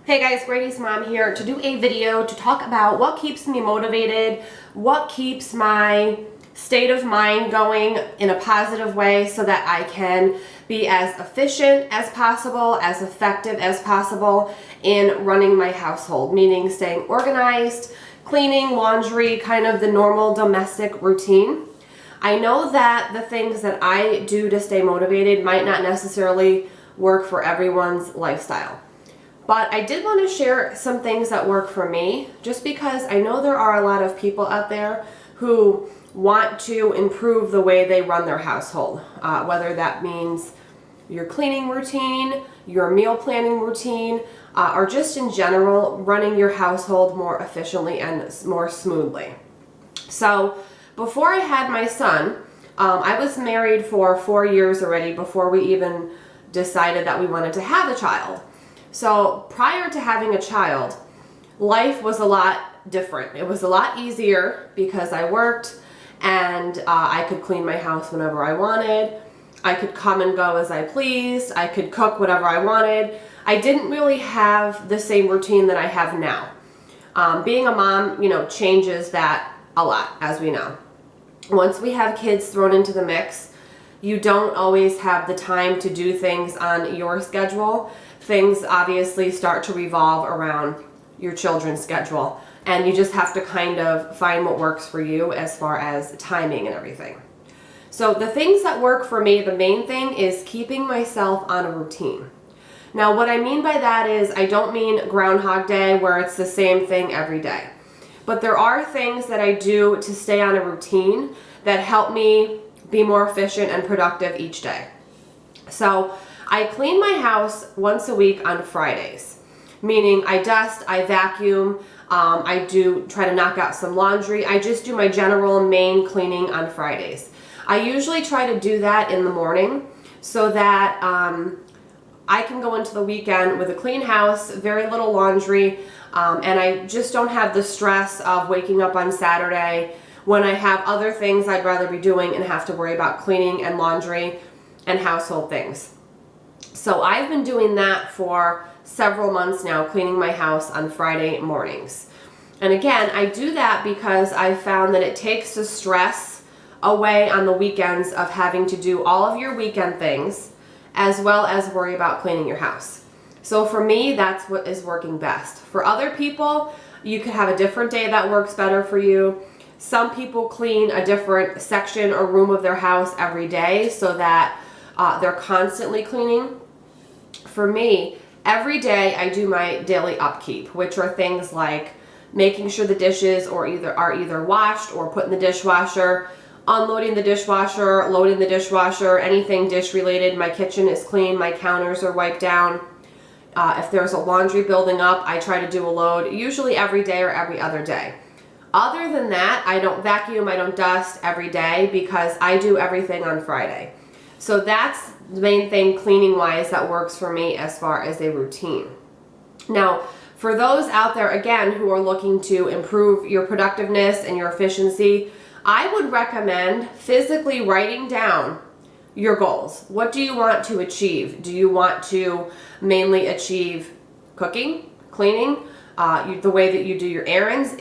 Hey guys, Gradysmom here to do a video to talk about what keeps me motivated, what keeps my state of mind going in a positive way so that I can be as efficient as possible, as effective as possible in running my household, meaning staying organized, cleaning, laundry, kind of the normal domestic routine. I know that the things that I do to stay motivated might not necessarily work for everyone's lifestyle. But I did want to share some things that work for me, just because I know there are a lot of people out there who want to improve the way they run their household, whether that means your cleaning routine, your meal planning routine, or just in general running your household more efficiently and more smoothly. So before I had my son, I was married for 4 years already before we even decided that we wanted to have a child. So prior to having a child, life was a lot different. It was a lot easier because I worked and I could clean my house whenever I wanted. I could come and go as I pleased. I could cook whatever I wanted. I didn't really have the same routine that I have now. Being a mom, changes that a lot, as we know. Once we have kids thrown into the mix, you don't always have the time to do things on your schedule. Things obviously start to revolve around your children's schedule, and you just have to kind of find what works for you as far as timing and everything. So the things that work for me, the main thing is keeping myself on a routine. Now what I mean by that is I don't mean Groundhog Day where it's the same thing every day. But there are things that I do to stay on a routine that help me be more efficient and productive each day. So I clean my house once a week on Fridays, meaning I dust, I vacuum, I do try to knock out some laundry. I just do my general main cleaning on Fridays. I usually try to do that in the morning so that I can go into the weekend with a clean house, very little laundry, and I just don't have the stress of waking up on Saturday when I have other things I'd rather be doing and have to worry about cleaning and laundry and household things. So I've been doing that for several months now, cleaning my house on Friday mornings. And again, I do that because I found that it takes the stress away on the weekends of having to do all of your weekend things, as well as worry about cleaning your house. So for me, that's what is working best. For other people, you could have a different day that works better for you. Some people clean a different section or room of their house every day so that they're constantly cleaning. For me, every day I do my daily upkeep, which are things like making sure the dishes are either washed or put in the dishwasher, unloading the dishwasher, loading the dishwasher, anything dish related. My kitchen is clean, my counters are wiped down. If there's a laundry building up, I try to do a load, usually every day or every other day. Other than that, I don't vacuum, I don't dust every day because I do everything on Friday. So that's the main thing cleaning wise that works for me as far as a routine. Now, for those out there, again, who are looking to improve your productiveness and your efficiency, I would recommend physically writing down your goals. What do you want to achieve? Do you want to mainly achieve cooking, cleaning, the way that you do your errands?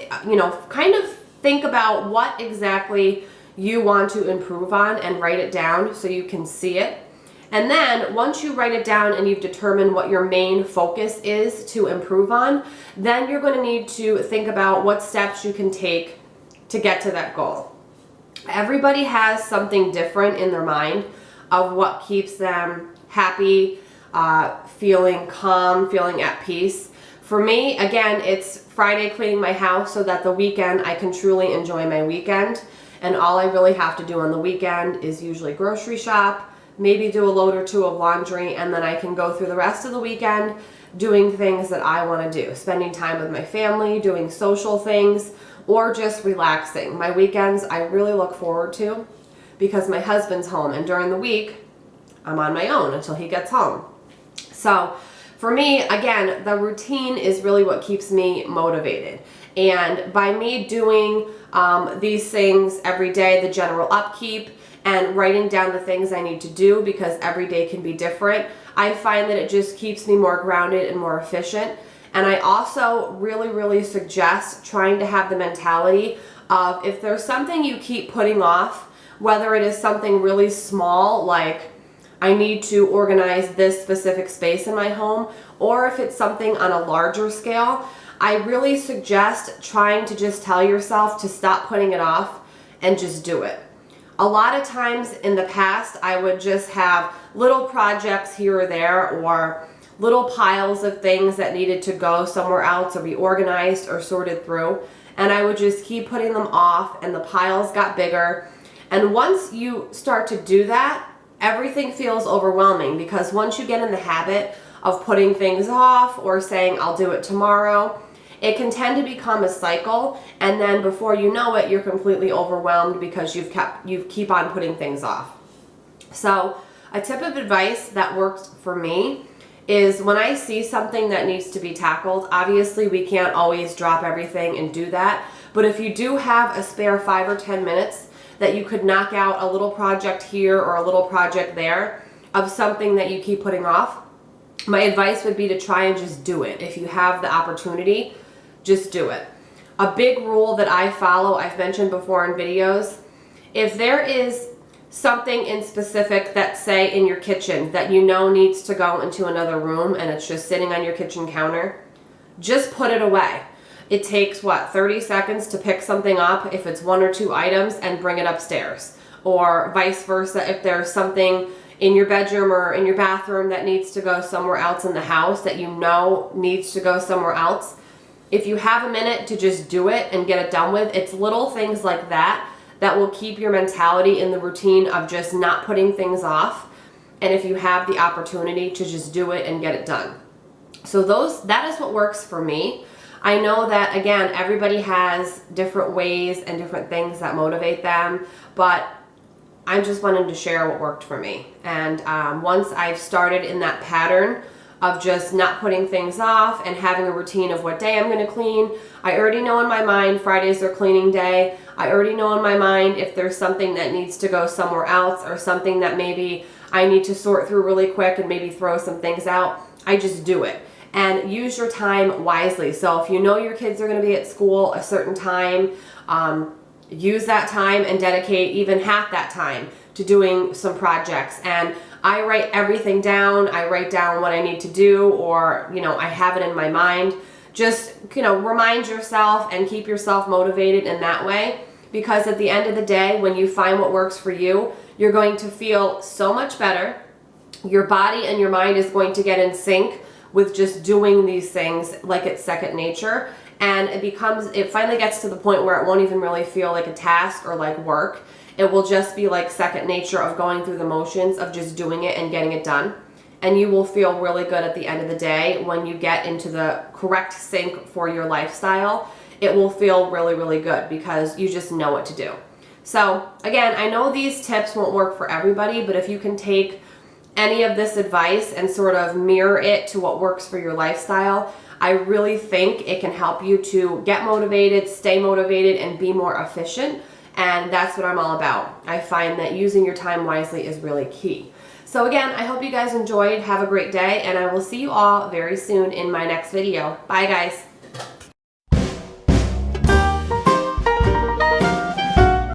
Kind of think about what exactly you want to improve on and write it down so you can see it. And then once you write it down and you've determined what your main focus is to improve on, then you're going to need to think about what steps you can take to get to that goal. Everybody has something different in their mind of what keeps them happy, feeling calm, feeling at peace. For me, again, it's Friday cleaning my house so that the weekend I can truly enjoy my weekend. And all I really have to do on the weekend is usually grocery shop, maybe do a load or two of laundry, and then I can go through the rest of the weekend doing things that I want to do, spending time with my family, doing social things, or just relaxing. My weekends I really look forward to because my husband's home, and during the week I'm on my own until he gets home. So for me, again, the routine is really what keeps me motivated. And by me doing these things every day, the general upkeep, and writing down the things I need to do, because every day can be different, I find that it just keeps me more grounded and more efficient. And I also really suggest trying to have the mentality of, if there's something you keep putting off, whether it is something really small like I need to organize this specific space in my home, or if it's something on a larger scale, I really suggest trying to just tell yourself to stop putting it off and just do it. A lot of times in the past, I would just have little projects here or there, or little piles of things that needed to go somewhere else or be organized or sorted through. And I would just keep putting them off, and the piles got bigger. And once you start to do that, everything feels overwhelming, because once you get in the habit of putting things off or saying, I'll do it tomorrow, it can tend to become a cycle. And then before you know it, you're completely overwhelmed because you keep on putting things off. So a tip of advice that works for me is, when I see something that needs to be tackled, obviously we can't always drop everything and do that, but if you do have a spare 5 or 10 minutes that you could knock out a little project here or a little project there of something that you keep putting off, my advice would be to try and just do it. If you have the opportunity, just do it. A big rule that I follow, I've mentioned before in videos, if there is something in specific that, say, in your kitchen that you know needs to go into another room and it's just sitting on your kitchen counter, just put it away. It takes, 30 seconds to pick something up if it's 1 or 2 items and bring it upstairs. Or vice versa, if there's something in your bedroom or in your bathroom that needs to go somewhere else in the house that you know needs to go somewhere else, if you have a minute to just do it and get it done with, it's little things like that that will keep your mentality in the routine of just not putting things off. And if you have the opportunity to just do it and get it done. So that is what works for me. I know that, again, everybody has different ways and different things that motivate them, but I just wanted to share what worked for me. And once I've started in that pattern of just not putting things off and having a routine of what day I'm going to clean, I already know in my mind Fridays are cleaning day. I already know in my mind if there's something that needs to go somewhere else, or something that maybe I need to sort through really quick and maybe throw some things out. I just do it. And use your time wisely. So if you know your kids are going to be at school a certain time, use that time and dedicate even half that time to doing some projects. And I write everything down. I write down what I need to do, or, I have it in my mind. Just, remind yourself and keep yourself motivated in that way, because at the end of the day, when you find what works for you, you're going to feel so much better. Your body and your mind is going to get in sync with just doing these things like it's second nature. And it finally gets to the point where it won't even really feel like a task or like work. It will just be like second nature of going through the motions of just doing it and getting it done. And you will feel really good at the end of the day when you get into the correct sync for your lifestyle. It will feel really good because you just know what to do. So again, I know these tips won't work for everybody, but if you can take any of this advice and sort of mirror it to what works for your lifestyle, I really think it can help you to get motivated, stay motivated, and be more efficient. And that's what I'm all about. I find that using your time wisely is really key. So again, I hope you guys enjoyed. Have a great day, and I will see you all very soon in my next video. Bye, guys.